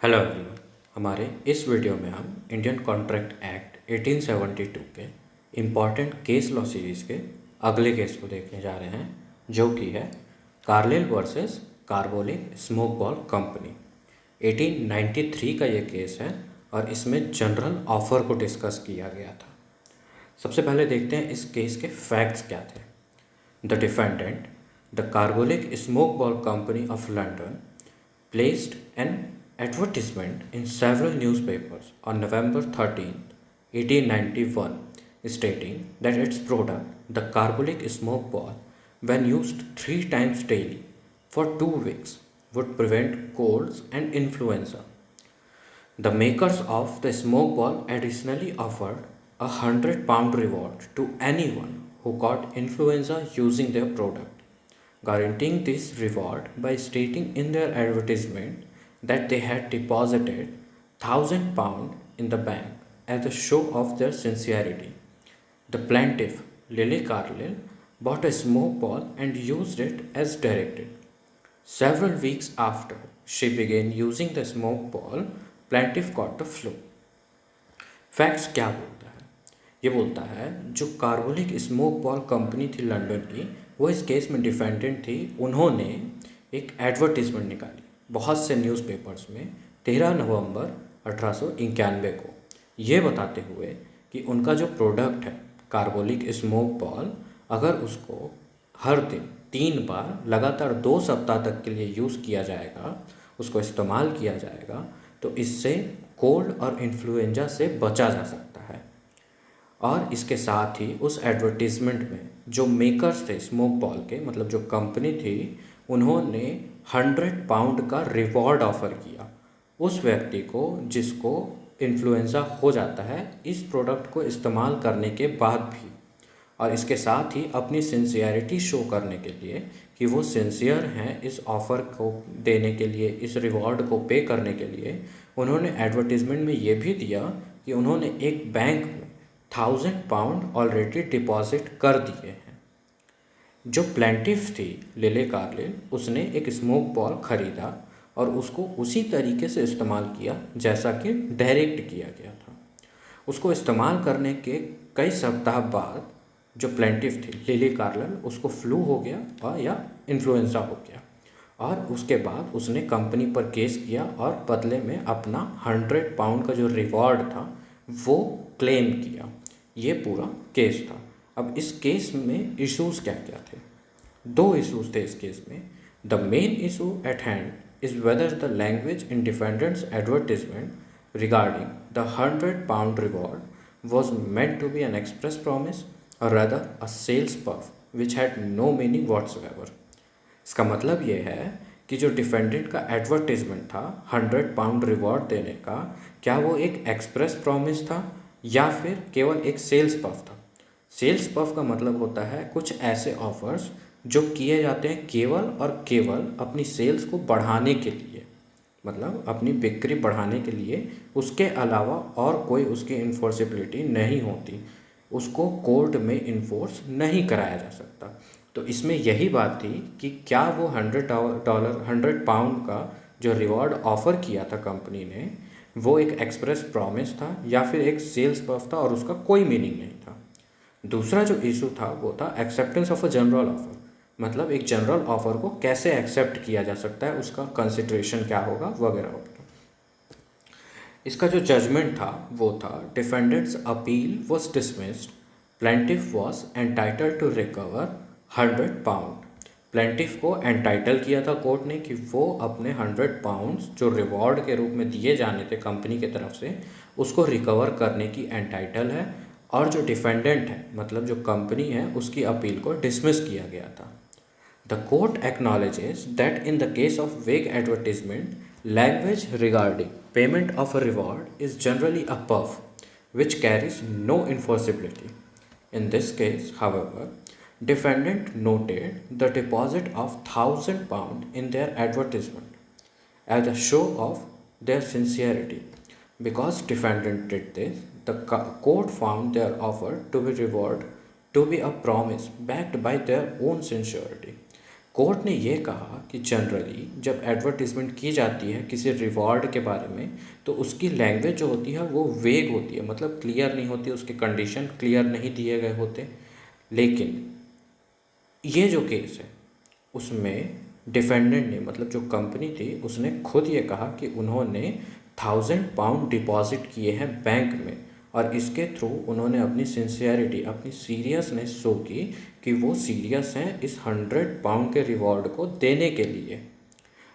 Hello everyone. हमारे इस video में हम इंडियन कॉन्ट्रैक्ट एक्ट 1872 के इम्पॉर्टेंट केस लॉ सीरीज़ के अगले केस को देखने जा रहे हैं, जो कि है Carlill versus carbolic smoke ball company. 1893 का ये केस है और इसमें जनरल ऑफर को डिस्कस किया गया था। सबसे पहले देखते हैं इस केस के फैक्ट्स क्या थे। The defendant, the carbolic smoke ball company of London, placed an advertisement in several newspapers on November 13th, 1891, stating that its product, the carbolic smoke ball, when used 3 times daily for 2 weeks, would prevent colds and influenza. The makers of the smoke ball additionally offered £100 reward to anyone who caught influenza using their product, guaranteeing this reward by stating in their advertisement that they had deposited £1,000 in the bank as a show of their sincerity. The plaintiff, Lily Carlyle, bought a smoke ball and used it as directed. Several weeks after she began using the smoke ball, plaintiff caught the flu. Facts क्या बोलता है? ये बोलता है जो carbolic smoke ball company थी London की, वो इस केस में डिफेंडेंट थी। उन्होंने एक एडवर्टीजमेंट निकाली बहुत से न्यूज़पेपर्स में 13 नवंबर 1891 को, ये बताते हुए कि उनका जो प्रोडक्ट है कार्बोलिक स्मोक बॉल, अगर उसको हर दिन 3 बार लगातार 2 सप्ताह तक के लिए यूज़ किया जाएगा, उसको इस्तेमाल किया जाएगा, तो इससे कोल्ड और इन्फ्लुएंजा से बचा जा सकता है। और इसके साथ ही उस एडवर्टीज़मेंट में जो मेकर्स थे स्मोक बॉल के, मतलब जो कंपनी थी, उन्होंने £100 का रिवॉर्ड ऑफ़र किया उस व्यक्ति को जिसको इन्फ्लुएंजा हो जाता है इस प्रोडक्ट को इस्तेमाल करने के बाद भी। और इसके साथ ही अपनी सिंसियरिटी शो करने के लिए कि वो सिंसियर हैं इस ऑफ़र को देने के लिए, इस रिवॉर्ड को पे करने के लिए, उन्होंने एडवर्टीज़मेंट में ये भी दिया कि उन्होंने एक बैंक में £1,000 ऑलरेडी डिपॉजिट कर दिए हैं। जो प्लेंटिफ थी लिली कार्लिल, उसने एक स्मोक बॉल ख़रीदा और उसको उसी तरीके से इस्तेमाल किया जैसा कि डायरेक्ट किया गया था। उसको इस्तेमाल करने के कई सप्ताह बाद जो प्लेंटिफ थी लिली कार्लिल, उसको फ्लू हो गया या इन्फ्लुएंजा हो गया, और उसके बाद उसने कंपनी पर केस किया और बदले में अपना £100 का जो रिवॉर्ड था वो क्लेम किया। ये पूरा केस था। अब इस केस में इश्यूज़ क्या क्या थे? 2 इश्यूज़ थे इस केस में। The main issue at hand is whether the language in defendant's advertisement regarding the £100 reward was meant to be an express promise और rather a sales puff which had no meaning whatsoever। इसका मतलब ये है कि जो defendant का advertisement था £100 reward देने का, क्या वो एक एक्सप्रेस प्रॉमिस था या फिर केवल एक सेल्स पफ था? सेल्स पफ का मतलब होता है कुछ ऐसे ऑफर्स जो किए जाते हैं केवल और केवल अपनी सेल्स को बढ़ाने के लिए, मतलब अपनी बिक्री बढ़ाने के लिए, उसके अलावा और कोई उसकी इन्फोर्सिबिलिटी नहीं होती, उसको कोर्ट में इन्फोर्स नहीं कराया जा सकता। तो इसमें यही बात थी कि क्या वो £100 का जो रिवॉर्ड ऑफ़र किया था कंपनी ने, वो एक एक्सप्रेस प्रॉमिस था या फिर एक सेल्स पफ था और उसका कोई मीनिंग नहीं था। दूसरा जो इशू था वो था acceptance of a general offer, मतलब एक जनरल ऑफ़र को कैसे एक्सेप्ट किया जा सकता है, उसका कंसिडरेशन क्या होगा वगैरह वगैरह। इसका जो जजमेंट था वो था defendant's appeal was dismissed, plaintiff was entitled to recover £100। Plaintiff को एंटाइटल किया था कोर्ट ने कि वो अपने £100 जो रिवॉर्ड के रूप में दिए जाने थे कंपनी की तरफ से, उसको रिकवर करने की एंटाइटल है, और जो डिफेंडेंट है मतलब जो कंपनी है उसकी अपील को डिसमिस किया गया था। The court acknowledges that in the case of vague advertisement, language regarding payment of a reward is generally a puff which carries no enforceability. In this case, however, defendant noted the deposit of £1,000 in their advertisement as a show of their sincerity. Because defendant did this, the court found their offer to be reward to be a promise backed by their own sincerity. Court ने ये कहा कि generally जब advertisement की जाती है किसी reward के बारे में, तो उसकी लैंग्वेज जो होती है वो वेग होती है, मतलब क्लियर नहीं होती, उसके कंडीशन क्लियर नहीं दिए गए होते। लेकिन ये जो केस है उसमें डिफेंडेंट ने, मतलब जो कंपनी थी, उसने खुद ये कहा कि उन्होंने 1000 पाउंड डिपॉजिट किए हैं बैंक में, और इसके थ्रू उन्होंने अपनी सिंसियरिटी, अपनी सीरियसनेस शो की कि वो सीरियस हैं इस 100 पाउंड के रिवॉर्ड को देने के लिए।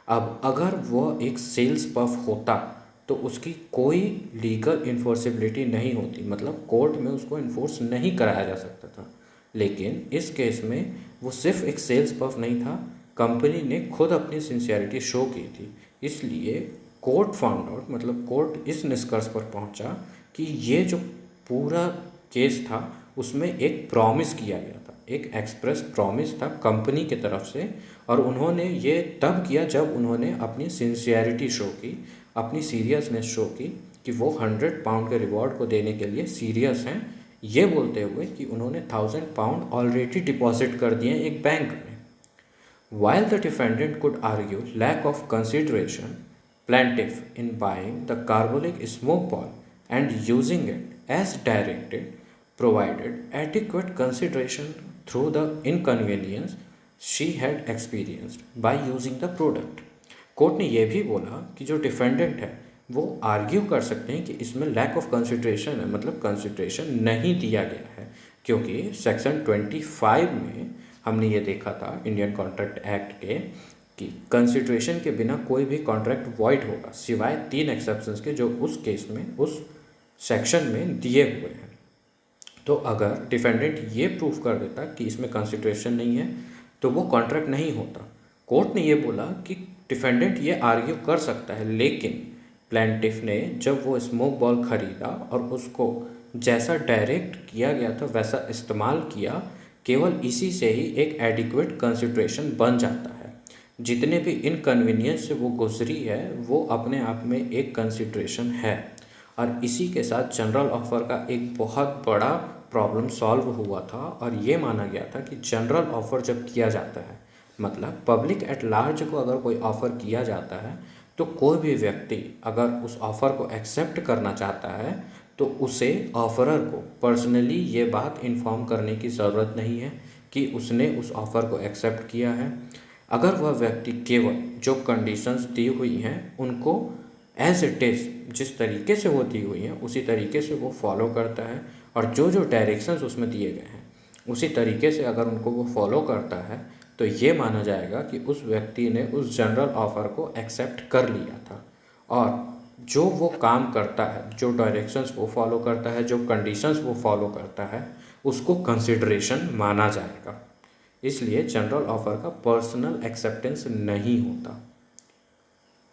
अब अगर वो एक सेल्स पफ होता तो उसकी कोई लीगल इन्फोर्सिबिलिटी नहीं होती, मतलब कोर्ट में उसको इन्फोर्स नहीं कराया जा सकता था। लेकिन इस केस में वो सिर्फ एक सेल्स पफ नहीं था, कंपनी ने खुद अपनी सिंसियरिटी शो की थी। इसलिए कोर्ट फाउंड आउट, मतलब कोर्ट इस निष्कर्ष पर पहुंचा कि ये जो पूरा केस था उसमें एक प्रॉमिस किया गया था, एक एक्सप्रेस प्रॉमिस था कंपनी की तरफ से, और उन्होंने ये तब किया जब उन्होंने अपनी सिंसियरिटी शो की, अपनी सीरियसनेस शो की कि वो 100 पाउंड के रिवॉर्ड को देने के लिए सीरियस हैं, ये बोलते हुए कि उन्होंने 1000 पाउंड ऑलरेडी डिपॉजिट कर दिए एक बैंक में। While the defendant could argue lack of consideration, plaintiff in buying the carbolic smoke ball and using it as directed provided adequate consideration through the inconvenience she had experienced by using the product. Court ने यह भी बोला कि जो defendant है वो argue कर सकते हैं कि इसमें लैक ऑफ कंसिड्रेशन है, मतलब कंसिड्रेशन नहीं दिया गया है, क्योंकि सेक्शन 25 में हमने ये देखा था इंडियन कॉन्ट्रैक्ट एक्ट के कि कंसिड्रेशन के बिना कोई भी कॉन्ट्रैक्ट वॉइड होगा, सिवाय 3 एक्सेप्शंस के जो उस केस में, उस सेक्शन में दिए हुए हैं। तो अगर डिफेंडेंट ये प्रूफ कर देता कि इसमें कंसिड्रेशन नहीं है तो वो कॉन्ट्रैक्ट नहीं होता। कोर्ट ने ये बोला कि डिफेंडेंट ये आर्ग्यू कर सकता है, लेकिन प्लेंटिफ ने जब वो स्मोक बॉल ख़रीदा और उसको जैसा डायरेक्ट किया गया था वैसा इस्तेमाल किया, केवल इसी से ही एक एडिक्वेट कंसिड्रेशन बन जाता है। जितने भी इनकन्वीनियंस से वो गुजरी है वो अपने आप में एक कंसिड्रेशन है, और इसी के साथ जनरल ऑफर का एक बहुत बड़ा प्रॉब्लम सॉल्व हुआ था, और ये माना गया था कि जनरल ऑफर जब किया जाता है, मतलब पब्लिक एट लार्ज को अगर कोई ऑफ़र किया जाता है, तो कोई भी व्यक्ति अगर उस ऑफ़र को एक्सेप्ट करना चाहता है तो उसे ऑफरर को पर्सनली ये बात इन्फॉर्म करने की ज़रूरत नहीं है कि उसने उस ऑफ़र को एक्सेप्ट किया है। अगर वह व्यक्ति केवल जो कंडीशंस दी हुई हैं उनको एज इट इज़, जिस तरीके से वो दी हुई हैं उसी तरीके से वो फॉलो करता है, और जो जो डायरेक्शंस उसमें दिए गए हैं उसी तरीके से अगर उनको वो फॉलो करता है, तो ये माना जाएगा कि उस व्यक्ति ने उस जनरल ऑफ़र को एक्सेप्ट कर लिया था, और जो वो काम करता है, जो डायरेक्शंस वो फॉलो करता है, जो कंडीशंस वो फॉलो करता है, उसको कंसिडरेशन माना जाएगा। इसलिए जनरल ऑफ़र का पर्सनल एक्सेप्टेंस नहीं होता।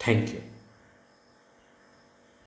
Thank you.